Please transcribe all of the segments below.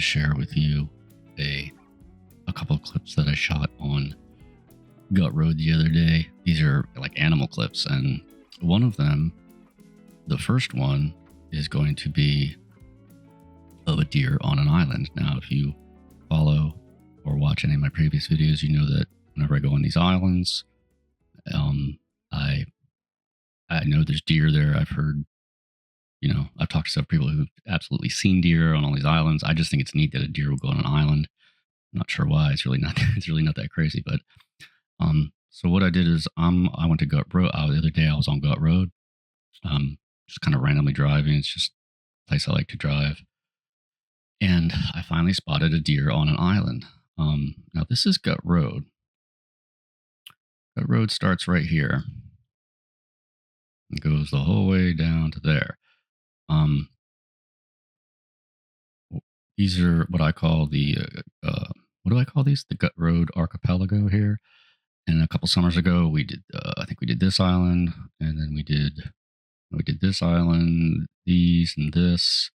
share with you a couple of clips that I shot on Gut Road the other day. These are like animal clips, and one of them, the first one, is going to be of a deer on an island. Now, if you follow or watch any of my previous videos, you know that whenever I go on these islands, I know there's deer there. I've heard, I've talked to some people who've absolutely seen deer on all these islands. I just think it's neat that a deer will go on an island. I'm not sure why. It's really not that crazy. But so what I did is I went to Gut Road. The other day I was on Gut Road, just kind of randomly driving. It's just a place I like to drive. And I finally spotted a deer on an island. Now this is Gut Road. Gut Road starts right here and goes the whole way down to there. These are what I call the what do I call these? The Gut Road archipelago here. And a couple summers ago, we did. I think we did this island, and then we did this island, these, and this.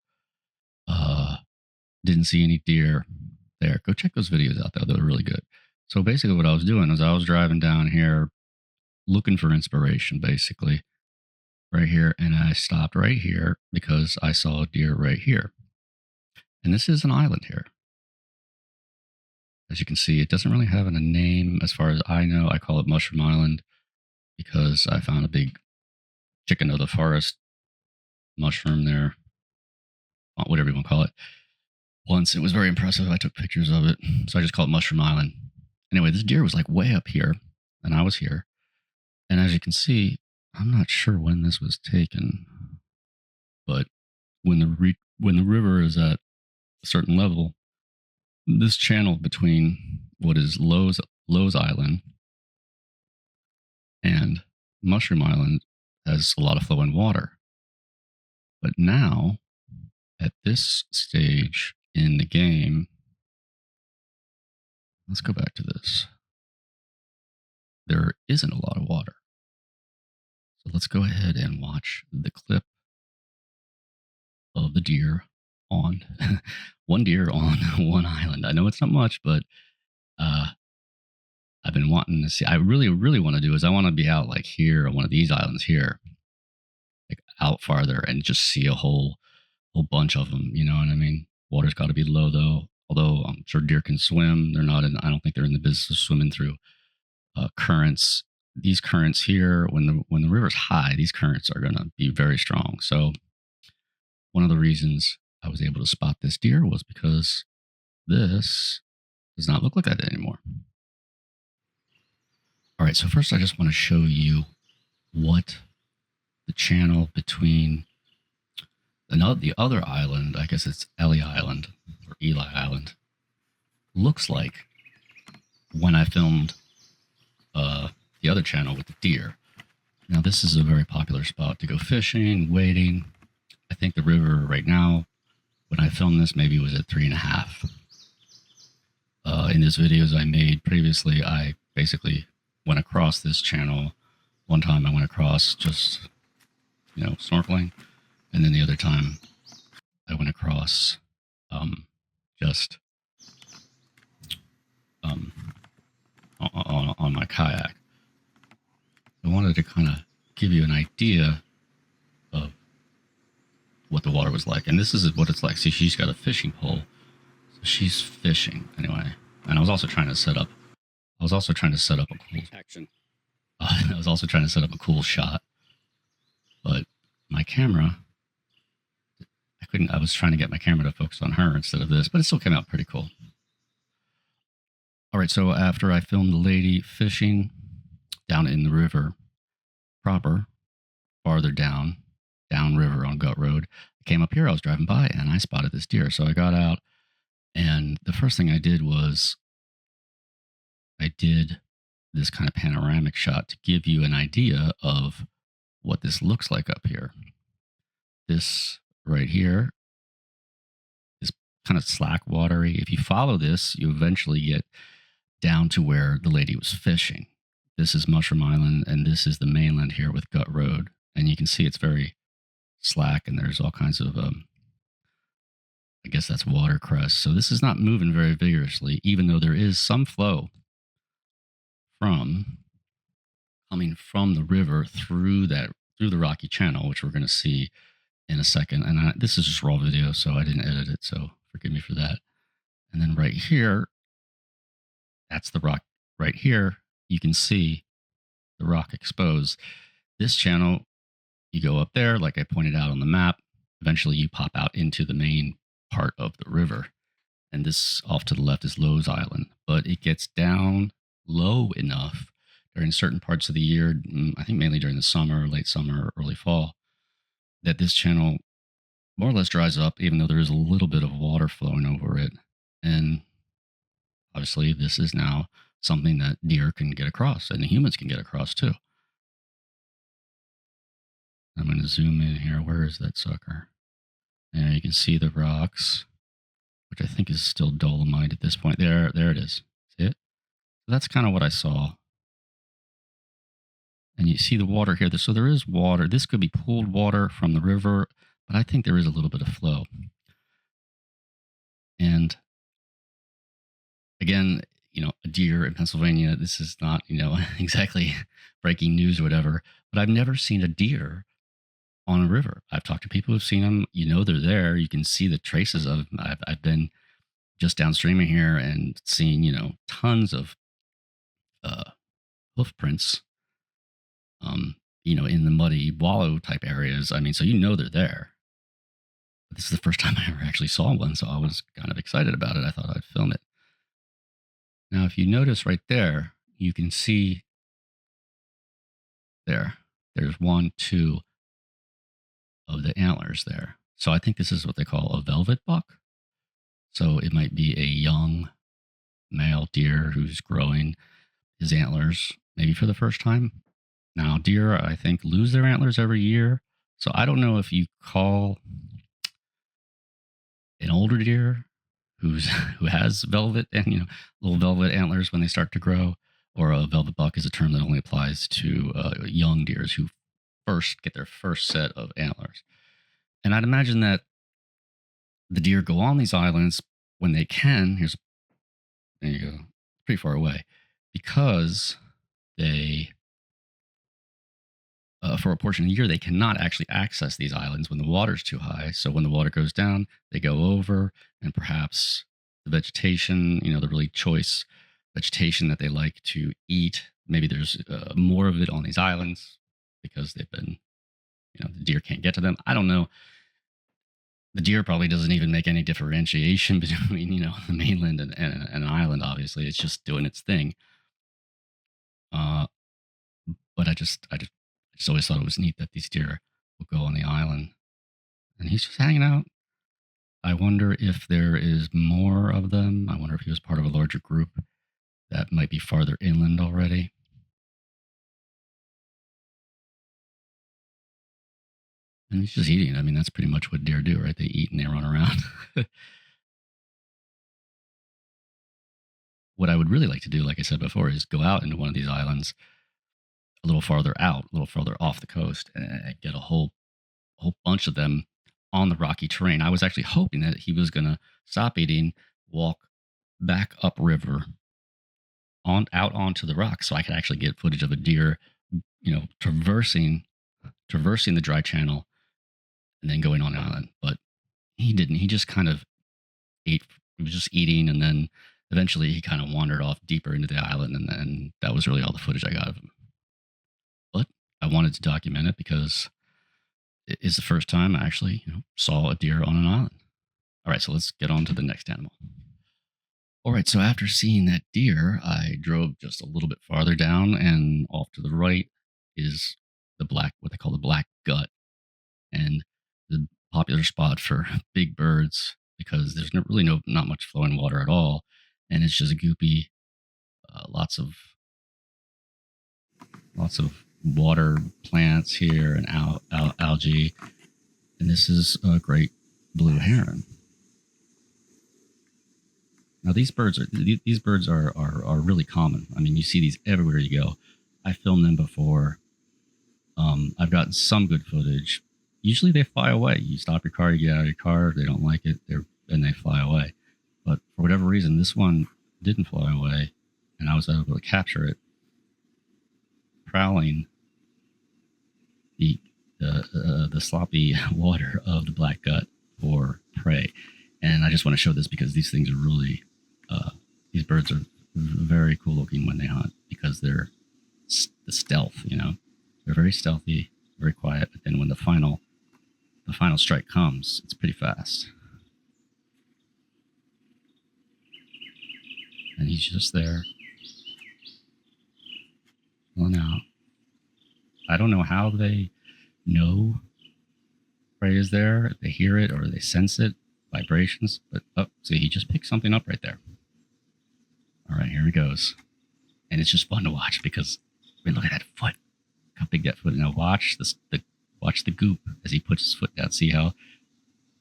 Didn't see any deer there. Go check those videos out, though. They're really good. So basically, what I was doing is I was driving down here, looking for inspiration, basically, right here, and I stopped right here because I saw a deer right here. And this is an island here. As you can see, it doesn't really have a name as far as I know. I call it Mushroom Island because I found a big chicken of the forest mushroom there, whatever you want to call it. Once it was very impressive. I took pictures of it. So I just call it Mushroom Island. Anyway, this deer was like way up here and I was here. And as you can see, I'm not sure when this was taken, but when the river is at a certain level, this channel between what is Lowe's Island and Mushroom Island has a lot of flowing water. But now, at this stage in the game, let's go back to this. There isn't a lot of water. So let's go ahead and watch the clip of the deer on one deer on one island. I know it's not much, but I've been wanting to see. I really want to do is I want to be out like here on one of these islands here, like out farther, and just see a whole bunch of them. You know what I mean? Water's got to be low though. Although I'm sure deer can swim, they're not in. I don't think they're in the business of swimming through currents. These currents here, when the river's high, these currents are going to be very strong. So one of the reasons I was able to spot this deer was because this does not look like that anymore. All right, so first I just want to show you what the channel between the other island, I guess it's Eli Island or Eli Island, looks like when I filmed the other channel with the deer. Now this is a very popular spot to go fishing, wading. I think the river right now, when I filmed this, maybe it was at 3.5. In these videos I made previously, I basically went across this channel. One time I went across just, snorkeling. And then the other time I went across just on my kayak. I wanted to kind of give you an idea of what the water was like. And this is what it's like. See, she's got a fishing pole. So she's fishing anyway. And I was also trying to set up a cool action. I was also trying to set up a cool shot. But my camera, I was trying to get my camera to focus on her instead of this, but it still came out pretty cool. All right, so after I filmed the lady fishing down in the river proper, farther downriver on Gut Road, I came up here, I was driving by, and I spotted this deer. So I got out, and the first thing I did was I did this kind of panoramic shot to give you an idea of what this looks like up here. This right here is kind of slack watery. If you follow this, you eventually get down to where the lady was fishing. This is Mushroom Island, and this is the mainland here with Gut Road. And you can see it's very slack, and there's all kinds of I guess that's watercress. So this is not moving very vigorously, even though there is some flow from coming from the river through the rocky channel, which we're going to see in a second. And this is just raw video, so I didn't edit it, so forgive me for that. And then right here, that's the rock. Right here, you can see the rock exposed. This channel, you go up there, like I pointed out on the map. Eventually, you pop out into the main part of the river. And this off to the left is Lowe's Island. But it gets down low enough during certain parts of the year, I think mainly during the summer, late summer, early fall, that this channel more or less dries up, even though there is a little bit of water flowing over it. And obviously, this is now something that deer can get across and humans can get across too. I'm going to zoom in here. Where is that sucker? There you can see the rocks, which I think is still dolomite at this point. There it is. See it? So that's kind of what I saw. And you see the water here. So there is water. This could be pooled water from the river, but I think there is a little bit of flow. And again, a deer in Pennsylvania, this is not, exactly breaking news or whatever, but I've never seen a deer on a river. I've talked to people who've seen them. They're there. You can see the traces of them. I've been just downstream of here and seen, tons of hoof prints, in the muddy wallow type areas. I mean, so they're there. But this is the first time I ever actually saw one, so I was kind of excited about it. I thought I'd film it. Now, if you notice right there, you can see there's 1, 2 of the antlers there. So I think this is what they call a velvet buck. So it might be a young male deer who's growing his antlers maybe for the first time. Now, deer, I think, lose their antlers every year. So I don't know if you call an older deer who has velvet and little velvet antlers when they start to grow, or a velvet buck is a term that only applies to young deers who first get their first set of antlers. And I'd imagine that the deer go on these islands when they can. There you go, pretty far away, because they, for a portion of the year, they cannot actually access these islands when the water's too high. So when the water goes down, they go over, and perhaps the vegetation, the really choice vegetation that they like to eat, maybe there's more of it on these islands because they've been, the deer can't get to them. I don't know. The deer probably doesn't even make any differentiation between, the mainland and an island. Obviously, it's just doing its thing. But I just always thought it was neat that these deer will go on the island, and he's just hanging out. I wonder if there is more of them. I wonder if he was part of a larger group that might be farther inland already. And he's just eating. I mean, that's pretty much what deer do, right? They eat and they run around. What I would really like to do, like I said before, is go out into one of these islands a little farther out, a little farther off the coast, and get a whole bunch of them on the rocky terrain. I was actually hoping that he was going to stop eating, walk back upriver out onto the rocks, so I could actually get footage of a deer, traversing the dry channel and then going on the island. But he didn't. He just kind of ate. He was just eating, and then eventually he kind of wandered off deeper into the island, and then that was really all the footage I got of him. But I wanted to document it because it is the first time I actually saw a deer on an island. All right, so let's get on to the next animal. All right, so after seeing that deer, I drove just a little bit farther down, and off to the right is what they call the black gut, and the popular spot for big birds because there's really not much flowing water at all, and it's just goopy, lots of water plants here and algae, and this is a great blue heron. Now these birds are really common. I mean, you see these everywhere you go. I filmed them before. I've gotten some good footage. Usually they fly away. You stop your car, you get out of your car. If they don't like it, they're and they fly away. But for whatever reason, this one didn't fly away, and I was able to capture it prowling the the sloppy water of the black gut for prey. And I just want to show this because these things are really these birds are very cool looking when they hunt because they're the stealth. They're very stealthy, very quiet. But then when the final strike comes, it's pretty fast. And he's just there, pulling out. I don't know how they know prey is there. They hear it or they sense it, vibrations. But see, he just picked something up right there. All right, here he goes. And it's just fun to watch because, look at that foot. How big that foot. Now watch watch the goop as he puts his foot down. See how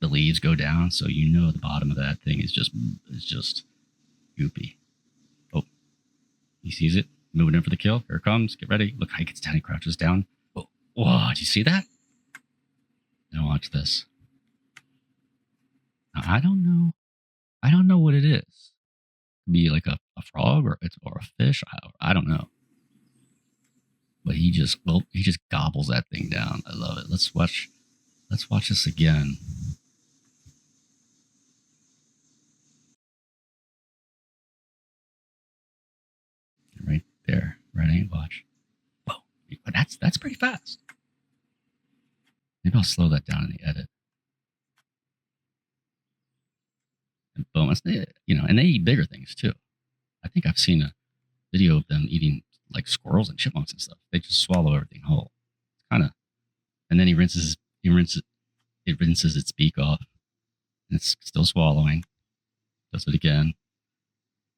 the leaves go down? So the bottom of that thing is just goopy. Oh, he sees it. Moving in for the kill. Here it comes. Get ready. Look how he gets down. He crouches down. Oh, whoa, did you see that? Now watch this. Now, I don't know what it is. It could be like a frog or a fish. I don't know. But he just gobbles that thing down. I love it. Let's watch this again. Right there. Ready? Watch. Whoa. That's pretty fast. Maybe I'll slow that down in the edit. And boom. And they eat bigger things too. I think I've seen a video of them eating like squirrels and chipmunks and stuff. They just swallow everything whole. It's kind of, and then it rinses its beak off, and it's still swallowing. Does it again.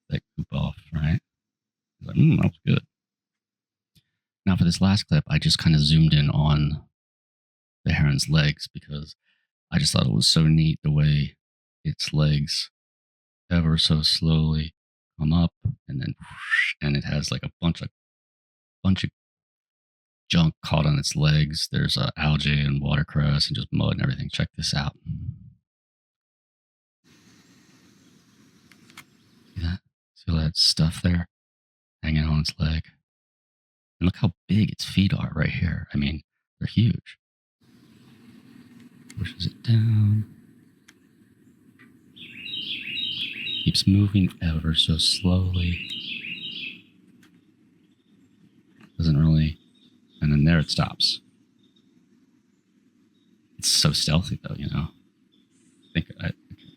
That goop off, right? Like, that was good. Now for this last clip, I just kind of zoomed in on the heron's legs because I just thought it was so neat the way its legs ever so slowly come up and then whoosh, and it has like a bunch of junk caught on its legs. There's algae and watercress and just mud and everything. Check this out. See that? See all that stuff there hanging on its leg? And look how big its feet are right here. They're huge. Pushes it down. Keeps moving ever so slowly. Doesn't really, and then there it stops. It's so stealthy though,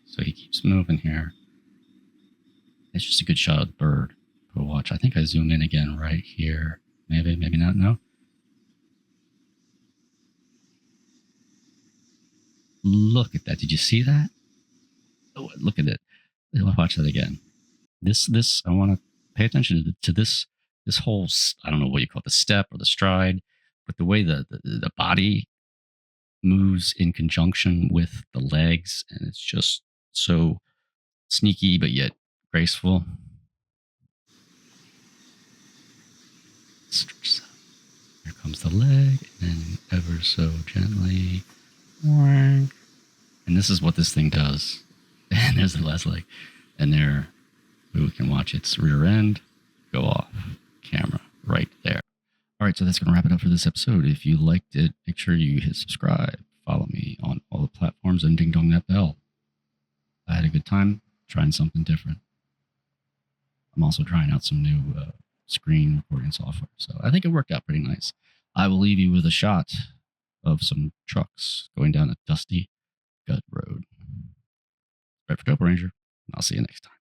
So he keeps moving here. It's just a good shot of the bird to watch. I think I zoom in again right here. Maybe not. No. Look at that. Did you see that? Oh, look at it. Let's watch that again. This I want to pay attention to this whole, I don't know what you call it, the step or the stride, but the way the body moves in conjunction with the legs, and it's just so sneaky but yet graceful. Here comes the leg, and then ever so gently, and this is what this thing does. And there's the last leg, and there we can watch its rear end go off camera right there. All right, so that's going to wrap it up for this episode. If you liked it, make sure you hit subscribe, follow me on all the platforms, and ding dong that bell. I had a good time trying something different. I'm also trying out some new screen recording software, so I think it worked out pretty nice. I will leave you with a shot of some trucks going down a dusty gut road. Right for TopoRanger, and I'll see you next time.